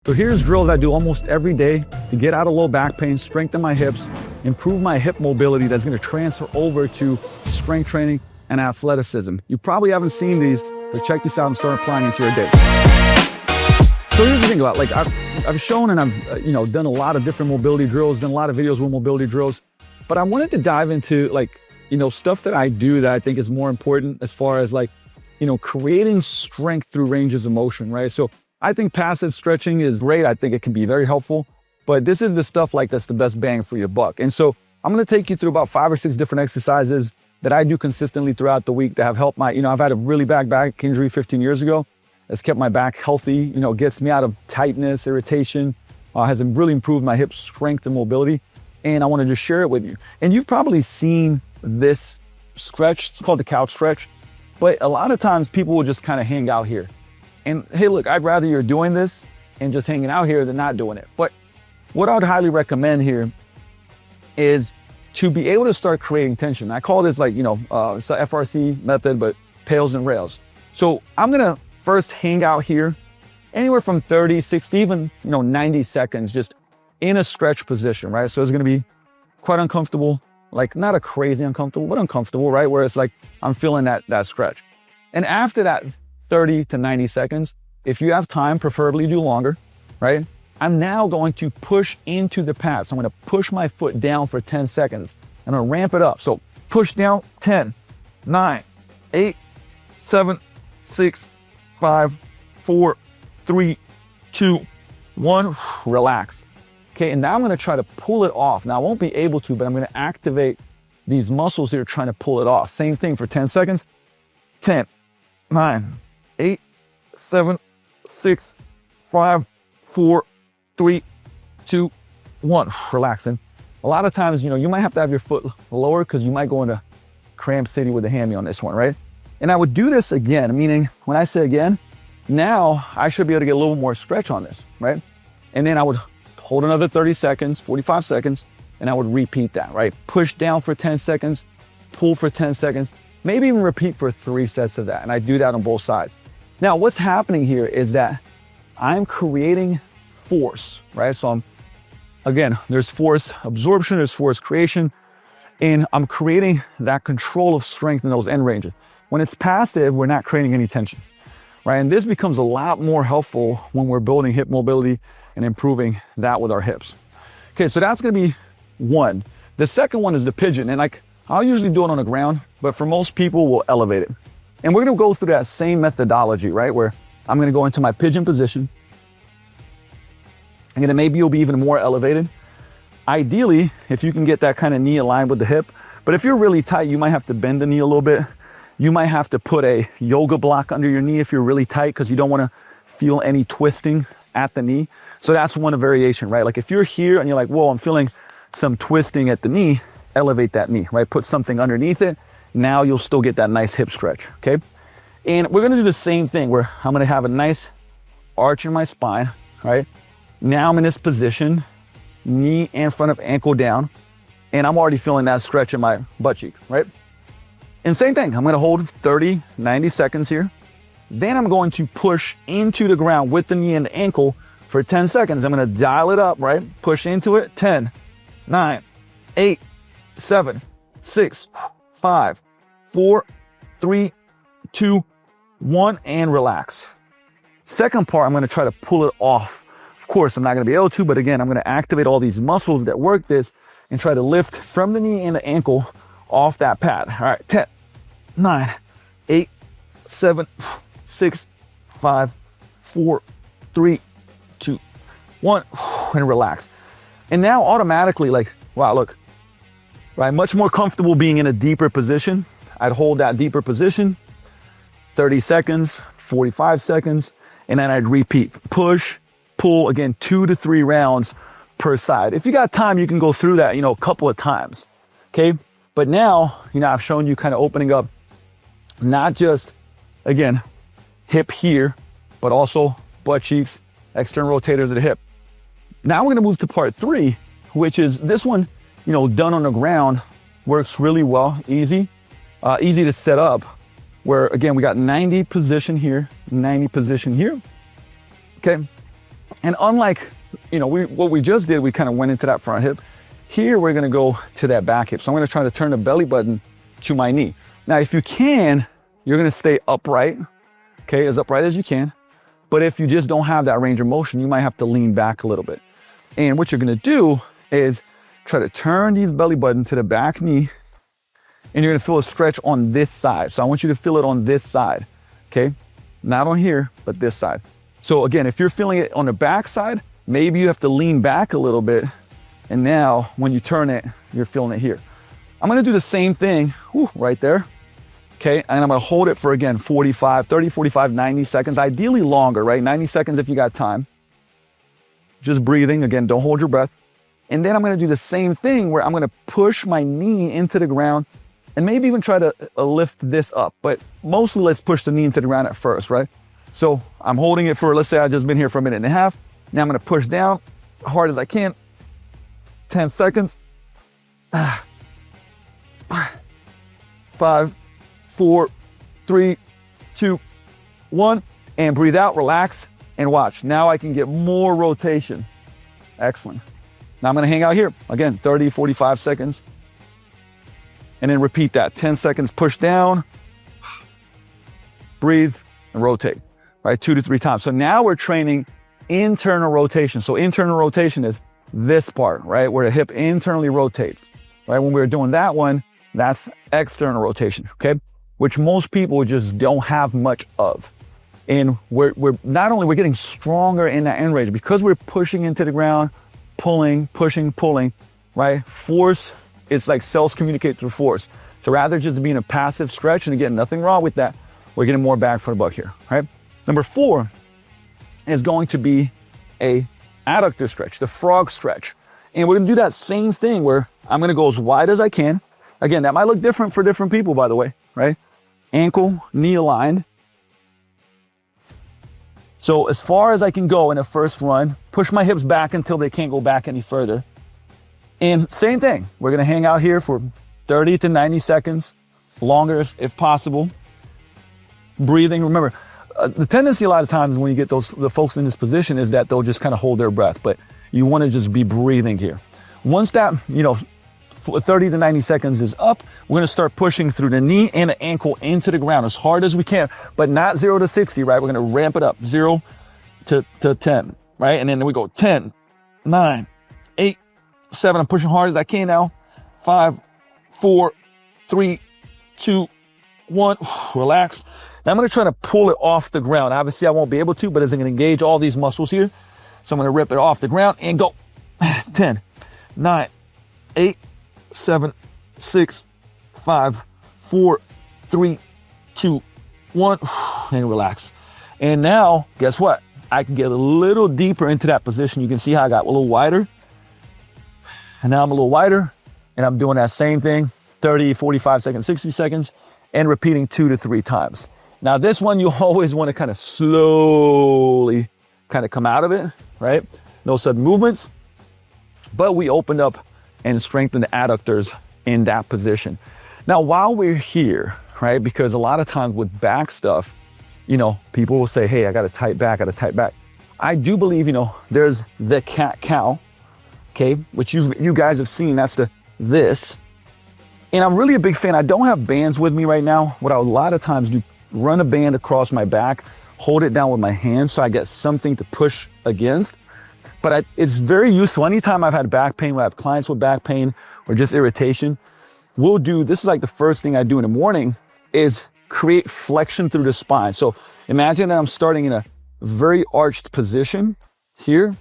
So here's drills I do almost every day to get out of low back pain, strengthen my hips, improve my hip mobility that's gonna transfer over to strength training and athleticism. You probably haven't seen these, but check this out and start applying it to your day. So here's the thing about, like, I've shown and I've done a lot of different mobility drills, done a lot of videos with mobility drills, but I wanted to dive into stuff that I do that I think is more important as far as creating strength through ranges of motion, right? So I think passive stretching is great. I think it can be very helpful, but this is the stuff that's the best bang for your buck. And so I'm going to take you through about 5 or 6 different exercises that I do consistently throughout the week that have helped my, I've had a really bad back injury 15 years ago. It's kept my back healthy, gets me out of tightness, irritation, has really improved my hip strength and mobility. And I want to just share it with you. And you've probably seen this stretch. It's called the couch stretch, but a lot of times people will just kind of hang out here. And hey, look, I'd rather you're doing this and just hanging out here than not doing it. But what I would highly recommend here is to be able to start creating tension. I call this it's the FRC method, but pails and rails. So I'm gonna first hang out here anywhere from 30, 60, even 90 seconds, just in a stretch position, right? So it's gonna be quite uncomfortable, not a crazy uncomfortable, but uncomfortable, right? Where it's I'm feeling that stretch. And after that 30 to 90 seconds, if you have time, preferably do longer, right? I'm now going to push into the pad. So I'm gonna push my foot down for 10 seconds. I'm gonna ramp it up. So push down, 10, 9, 8, 7, 6, 5, 4, 3, 2, 1, relax. Okay, and now I'm gonna try to pull it off. Now I won't be able to, but I'm gonna activate these muscles that are trying to pull it off. Same thing for 10 seconds. 10, 9, 8, 7, 6, 5, 4, 3, 2, 1. Relaxing. A lot of times, you might have to have your foot lower because you might go into cramp city with a hammy on this one, right? And I would do this again, meaning when I say again, now I should be able to get a little more stretch on this, right? And then I would hold another 30 seconds, 45 seconds, and I would repeat that, right? Push down for 10 seconds, pull for 10 seconds, maybe even repeat for 3 sets of that. And I do that on both sides. Now, what's happening here is that I'm creating force, right? So again, there's force absorption, there's force creation, and I'm creating that control of strength in those end ranges. When it's passive, we're not creating any tension, right? And this becomes a lot more helpful when we're building hip mobility and improving that with our hips. Okay, so that's gonna be one. The second one is the pigeon, and I'll usually do it on the ground, but for most people, we'll elevate it. And we're gonna go through that same methodology, right? Where I'm gonna go into my pigeon position. And then maybe you'll be even more elevated. Ideally, if you can get that kind of knee aligned with the hip, but if you're really tight, you might have to bend the knee a little bit. You might have to put a yoga block under your knee if you're really tight because you don't wanna feel any twisting at the knee. So that's one variation, right? Like if you're here and you're like, whoa, I'm feeling some twisting at the knee, elevate that knee, right? Put something underneath it. Now you'll still get that nice hip stretch, okay? And we're gonna do the same thing where I'm gonna have a nice arch in my spine, right? Now I'm in this position, knee in front of ankle down, and I'm already feeling that stretch in my butt cheek, right? And same thing, I'm gonna hold 30, 90 seconds here. Then I'm going to push into the ground with the knee and the ankle for 10 seconds. I'm gonna dial it up, right? Push into it, 10, 9, 8, 7, 6, 5, 4, 3, 2, 1, and relax. Second part, I'm gonna try to pull it off. Of course, I'm not gonna be able to, but again, I'm gonna activate all these muscles that work this and try to lift from the knee and the ankle off that pad. All right, 10, 9, 8, 7, 6, 5, 4, 3, 2, 1, and relax. And now automatically, wow, look, right, much more comfortable being in a deeper position. I'd hold that deeper position, 30 seconds, 45 seconds, and then I'd repeat. Push, pull, again, 2 to 3 rounds per side. If you got time, you can go through that, a couple of times, okay? But now, I've shown you kind of opening up, not just, again, hip here, but also butt cheeks, external rotators of the hip. Now we're gonna move to part 3, which is this one, done on the ground, works really well, easy to set up, where again, we got 90 position here, 90 position here, okay? And unlike, what we just did, we kind of went into that front hip. Here, we're gonna go to that back hip. So I'm gonna try to turn the belly button to my knee. Now, if you can, you're gonna stay upright, okay, as upright as you can. But if you just don't have that range of motion, you might have to lean back a little bit. And what you're gonna do is try to turn these belly button to the back knee, and you're gonna feel a stretch on this side. So I want you to feel it on this side, okay? Not on here, but this side. So again, if you're feeling it on the back side, maybe you have to lean back a little bit. And now when you turn it, you're feeling it here. I'm gonna do the same thing, right there. Okay, and I'm gonna hold it for, again, 30, 45, 90 seconds, ideally longer, right? 90 seconds if you got time. Just breathing, again, don't hold your breath. And then I'm gonna do the same thing where I'm gonna push my knee into the ground and maybe even try to lift this up. But mostly let's push the knee into the ground at first, right? So I'm holding it for, let's say I've just been here for a minute and a half. Now I'm gonna push down hard as I can. 10 seconds. 5, 4, 3, 2, 1. And breathe out, relax, and watch. Now I can get more rotation. Excellent. Now I'm gonna hang out here. Again, 30, 45 seconds. And then repeat that. 10 seconds, push down, breathe, and rotate, right? 2 to 3 times. So now we're training internal rotation. So internal rotation is this part, right? Where the hip internally rotates, right? When we're doing that one, that's external rotation, okay? Which most people just don't have much of. And we're not only we're getting stronger in that end range because we're pushing into the ground, pulling, pushing, pulling, right? Force, it's like cells communicate through force. So rather just being a passive stretch, and again, nothing wrong with that, we're getting more bang for the buck here, right? Number 4 is going to be a adductor stretch, the frog stretch. And we're gonna do that same thing where I'm gonna go as wide as I can. Again, that might look different for different people, by the way, right? Ankle, knee aligned. So as far as I can go in a first run, push my hips back until they can't go back any further. And same thing, we're gonna hang out here for 30 to 90 seconds, longer if possible. Breathing, remember, the tendency a lot of times when you get the folks in this position is that they'll just kind of hold their breath, but you wanna just be breathing here. Once that, 30 to 90 seconds is up, we're gonna start pushing through the knee and the ankle into the ground as hard as we can, but not 0 to 60, right? We're gonna ramp it up, 0 to 10, right? And then we go 10, 9, 8, 7, I'm pushing hard as I can now. 5, 4, 3, 2, 1, relax. Now I'm gonna try to pull it off the ground. Obviously I won't be able to, but it's gonna engage all these muscles here. So I'm gonna rip it off the ground and go. 10, 9, 8, 7, 6, 5, 4, 3, 2, 1, and relax. And now, guess what? I can get a little deeper into that position. You can see how I got a little wider. And now I'm a little wider, and I'm doing that same thing, 30, 45 seconds, 60 seconds, and repeating 2 to 3 times. Now this one, you always want to kind of slowly kind of come out of it, right? No sudden movements, but we opened up and strengthened the adductors in that position. Now, while we're here, right, because a lot of times with back stuff, people will say, hey, I got a tight back, I do believe, there's the cat-cow, okay, which you guys have seen, that's this. And I'm really a big fan. I don't have bands with me right now. What I a lot of times do, run a band across my back, hold it down with my hands so I get something to push against. But it's very useful. Anytime I've had back pain, when I have clients with back pain or just irritation, this is like the first thing I do in the morning is create flexion through the spine. So imagine that I'm starting in a very arched position here,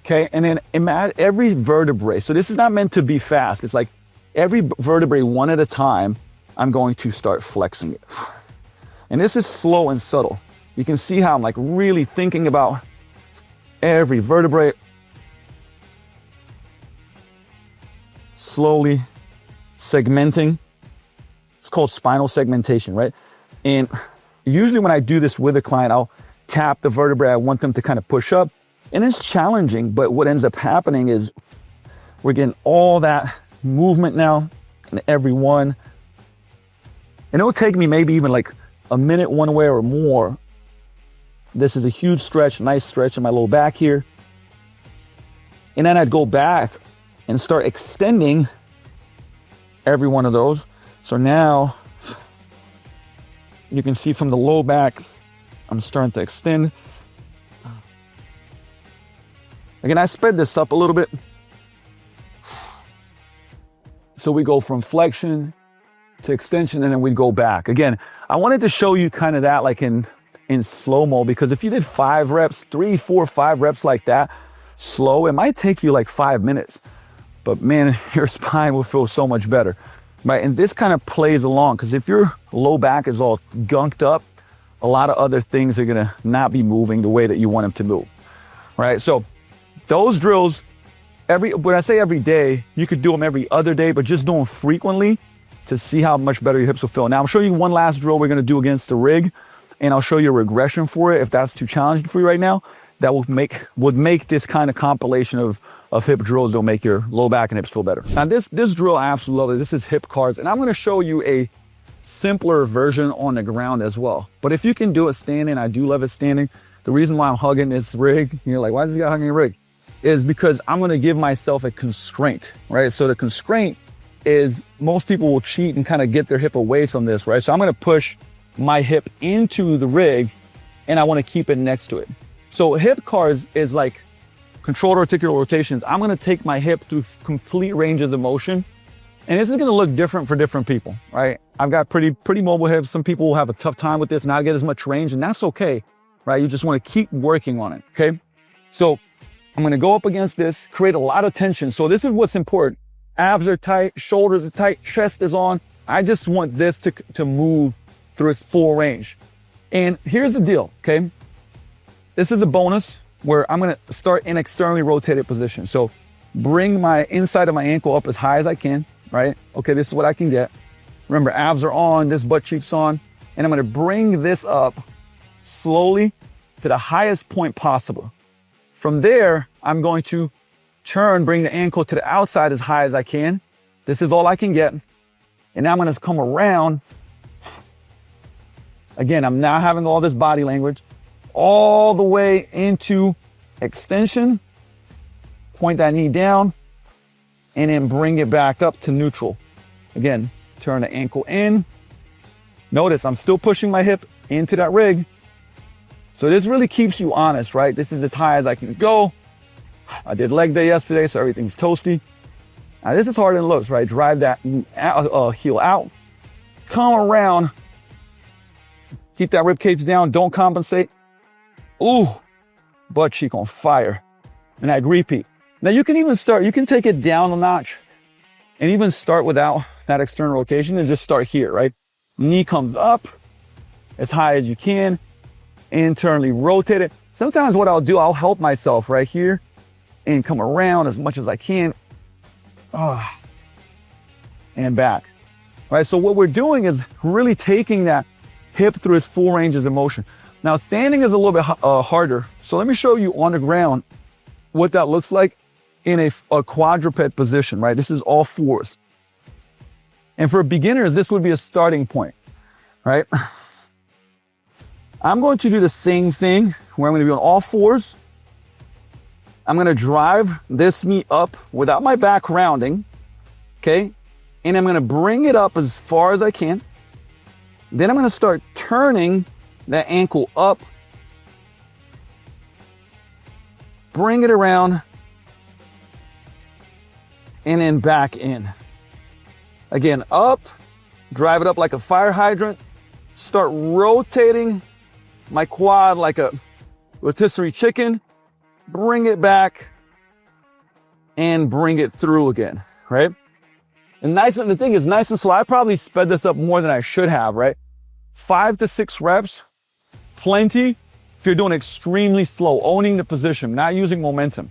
okay? And then imagine every vertebrae. So this is not meant to be fast. It's like every vertebrae one at a time, I'm going to start flexing it. And this is slow and subtle. You can see how I'm like really thinking about every vertebrae. Slowly segmenting. It's called spinal segmentation, right? And usually when I do this with a client, I'll tap the vertebrae. I want them to kind of push up. And it's challenging, but what ends up happening is we're getting all that movement now in every one. And it'll take me maybe even like a minute one way or more This is a huge stretch, nice stretch in my low back here. And then I'd go back and start extending every one of those. So now you can see from the low back, I'm starting to extend. Again, I sped this up a little bit. So we go from flexion to extension, and then we go back. Again, I wanted to show you kind of that like in slow-mo, because if you did 5 reps, 3, 4, 5 reps like that, slow, it might take you like 5 minutes. But man, your spine will feel so much better, right? And this kind of plays along, because if your low back is all gunked up, a lot of other things are gonna not be moving the way that you want them to move, right? So those drills, when I say every day, you could do them every other day, but just do them frequently to see how much better your hips will feel. Now I'm showing you one last drill we're gonna do against the rig, and I'll show you a regression for it if that's too challenging for you right now. That would make this kind of compilation of hip drills that'll make your low back and hips feel better. Now this drill, I absolutely love it. This is hip cars, and I'm gonna show you a simpler version on the ground as well. But if you can do it standing, I do love it standing. The reason why I'm hugging this rig, you're like, why is this guy hugging a rig? Is because I'm gonna give myself a constraint, right? So the constraint is most people will cheat and kind of get their hip away from this, right? So I'm gonna push my hip into the rig, and I wanna keep it next to it. So hip cars is like controlled articular rotations. I'm gonna take my hip through complete ranges of motion, and this is gonna look different for different people, right? I've got pretty mobile hips. Some people will have a tough time with this and not get as much range, and that's okay, right? You just wanna keep working on it, okay? So I'm gonna go up against this, create a lot of tension. So this is what's important. Abs are tight, shoulders are tight, chest is on. I just want this to move through its full range. And here's the deal, okay? This is a bonus where I'm gonna start in externally rotated position. So bring my inside of my ankle up as high as I can, right? Okay, this is what I can get. Remember, abs are on, this butt cheek's on, and I'm gonna bring this up slowly to the highest point possible. From there, I'm going to bring the ankle to the outside as high as I can. This is all I can get. And now I'm gonna come around. Again, I'm now having all this body language, all the way into extension, point that knee down, and then bring it back up to neutral. Again, turn the ankle in. Notice I'm still pushing my hip into that rig. So this really keeps you honest, right? This is as high as I can go. I did leg day yesterday, so everything's toasty. Now this is harder than it looks, right? Drive that heel out, come around, keep that rib cage down, don't compensate. Ooh, butt cheek on fire. And I'd repeat. Now you can even start, you can take it down a notch and even start without that external rotation and just start here, right? Knee comes up as high as you can, internally rotate it. Sometimes what I'll do, I'll help myself right here and come around as much as I can. And back. All right, so what we're doing is really taking that hip through its full ranges of motion. Now, standing is a little bit harder. So let me show you on the ground what that looks like in a quadruped position, right? This is all fours. And for beginners, this would be a starting point, right? I'm going to do the same thing where I'm going to be on all fours. I'm going to drive this knee up without my back rounding, okay? And I'm going to bring it up as far as I can. Then I'm going to start turning that ankle up, bring it around, and then back in. Again, up, drive it up like a fire hydrant, start rotating my quad like a rotisserie chicken, bring it back, and bring it through again, right? And the thing is nice and slow. I probably sped this up more than I should have, right? 5 to 6 reps, plenty. If you're doing extremely slow, owning the position, not using momentum,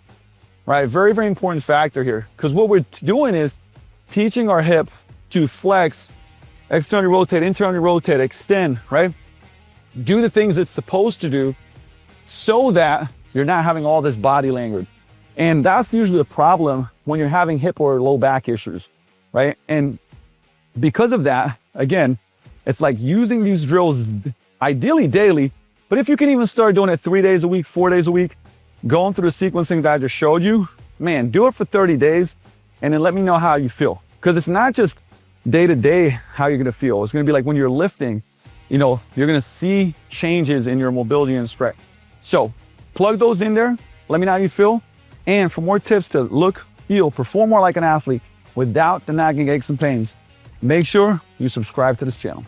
right? Very, very important factor here. Because what we're doing is teaching our hip to flex, externally rotate, internally rotate, extend, right? Do the things it's supposed to do so that you're not having all this body language. And that's usually the problem when you're having hip or low back issues, right? And because of that, again, it's like using these drills ideally daily, But if you can even start doing it 3 days a week, 4 days a week, going through the sequencing that I just showed you, man, do it for 30 days and then let me know how you feel. Because it's not just day to day how you're gonna feel. It's gonna be like when you're lifting, you know, you're gonna see changes in your mobility and strength. So plug those in there, let me know how you feel. And for more tips to look, feel, perform more like an athlete without the nagging aches and pains, make sure you subscribe to this channel.